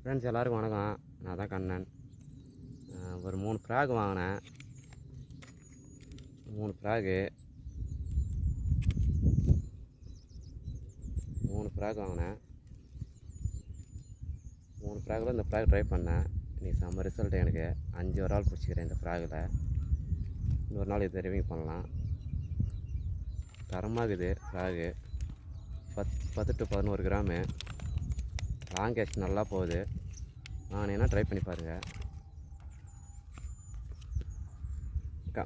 Friends எல்லாருக்கும் வணக்கம். நான் தான் கண்ணன். ஒரு 3 ஃப்ராக் வாங்கினேன். 3 ஃப்ராக் வாங்கினேன். 3 ஃப்ராகில் இந்த ஃப்ராக் ட்ரை பண்ணேன். இன்றைக்கி செம்ம ரிசல்ட். எனக்கு 5 வரால் பிடிச்சிக்கிறேன் இந்த ஃப்ராகில். இன்னொரு நாள் இது ரிவியூ பண்ணலாம். தரமாகுது ஃப்ராகு. 10 to 11 gram. லாங் கேஸ்ட் நல்லா போகுது. வாங்கினீங்கன்னா ட்ரை பண்ணி பாருங்கள்.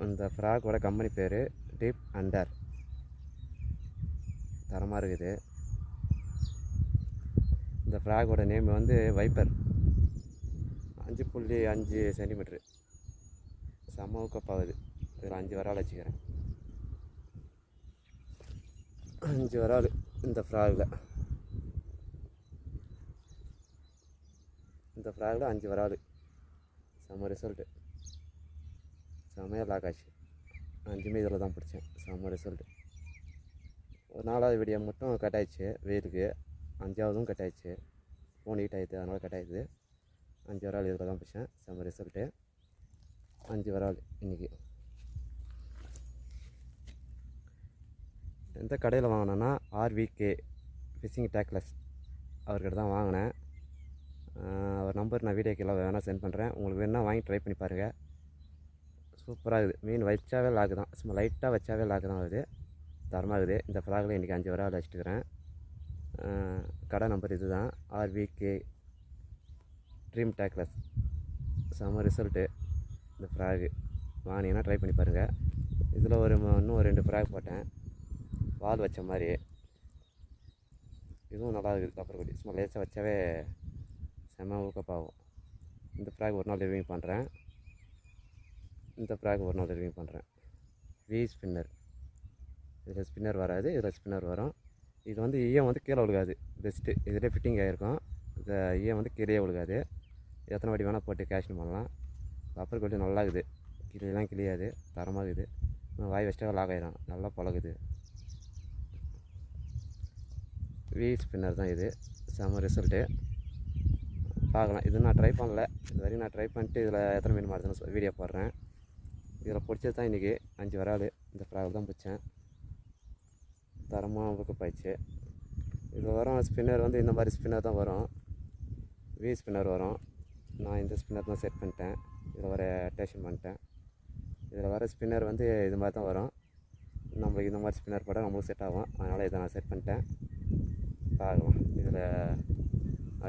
இந்த ஃப்ராகோட கம்பெனி பேர் டீப் அண்டர். தரமாக இருக்குது. இந்த ஃப்ராகோட நேம் வந்து வைப்பர். 5.5 சென்டிமீட்ரு. செம்ம ஊக்கப்பாகுது. இதில் 5 வரால் வச்சுக்கிறேன். 5 வரால் இந்த ஃப்ராகில். 5 வரால். செம்ம ரிசல்ட்டு. செம்மையாக லாக் ஆச்சு. 5மே இதில் தான் பிடிச்சேன். செம்ம ரிசல்ட்டு. ஒரு 4வது வீடியோ மட்டும் கட் ஆயிடுச்சு வெயிலுக்கு. 5ஆவதும் கட் ஆயிடுச்சு. ஃபோன் ஹீட் ஆகிடுது, அதனால் கட் ஆகிடுது. 5 வரால் இதில் தான் பிடிச்சேன். செம்ம ரிசல்ட்டு. 5 வரால் இன்றைக்கி. எந்த கடையில் வாங்கினேன்னா ஆர்விகே ஃபிஷிங் டேக்லஸ் அவர்கிட்ட தான் வாங்கினேன். அவர் நம்பர் நான் வீடியோக்கெல்லாம் வேணால் சென்ட் பண்ணுறேன். உங்களுக்கு வேணால் வாங்கி ட்ரை பண்ணி பாருங்கள். சூப்பராக இருக்குது. மீன் வச்சாவே லாக்கு தான். சும்மா லைட்டாக வச்சாவே லாக்கு தான் வருது. தரமாக இருக்குது. இந்த ஃப்ராகில் இன்றைக்கி 5 வரால் வச்சுட்டுக்கிறேன். கடை நம்பர் இது தான், ஆர்விகே ட்ரீம் டேக்லஸ். செம்ம ரிசல்ட்டு. இந்த ஃப்ராகு வாங்கினீங்கன்னா ட்ரை பண்ணி பாருங்கள். இதில் இன்னும் 2 ஃப்ராக் போட்டேன், வால் வச்ச மாதிரி. இதுவும் நல்லா இருக்குது. காப்பர் கொடி சும்மா லேசாக வச்சாவே செம்ம ஊக்கப்பாகும். இந்த ஃப்ராக் ஒரு நாள் ரிவியூ பண்ணுறேன். We spinner. இதில் ஸ்பின்னர் வராது, இதில் ஸ்பின்னர் வரும். இது வந்து ஈயம் வந்து கீழே விழுகாது. பெஸ்ட்டு. இதிலே ஃபிட்டிங் ஆகிருக்கும். இந்த ஈயம் வந்து கீழே விழுகாது. எத்தனை வாட்டி வேணால் போட்டு கேஷன் பண்ணலாம். காப்பர் கொடி நல்லா இருக்குது. கிளியெல்லாம் கிளியாது. தரமாக இருக்குது. வாய் வச்சிட்டா லாக் ஆகிடும். நல்லா பழகுது. வி ஸ்பின்னர் தான் இது. செம்ம ரிசல்ட்டு. பார்க்கலாம். இது நான் ட்ரை பண்ணல. இது வரைக்கும் நான் ட்ரை பண்ணிட்டு இதில் எத்தனை மீன் மாறுதுன்னு வீடியோ போடுறேன். இதில் பிடிச்சது தான் இன்றைக்கி 5 வரால். இந்த ஃப்ராக் தான் பிடிச்சேன். தரமாக ஊக்கப்பாயிடுச்சு. இதில் வரும் ஸ்பின்னர் வந்து இந்த மாதிரி ஸ்பின்னர் தான் வரும். வி ஸ்பின்னர் வரும். நான் இந்த ஸ்பின்னர் தான் செட் பண்ணிட்டேன். இதில் வர அட்டேஷன் பண்ணிட்டேன். இதில் வர ஸ்பின்னர் வந்து இது மாதிரி தான் வரும். நம்மளுக்கு இந்த மாதிரி ஸ்பின்னர் போட்டால் நம்மளுக்கு செட் ஆகும். அதனால் இதை நான் செட் பண்ணிட்டேன். பார்க்கலாம். இதில்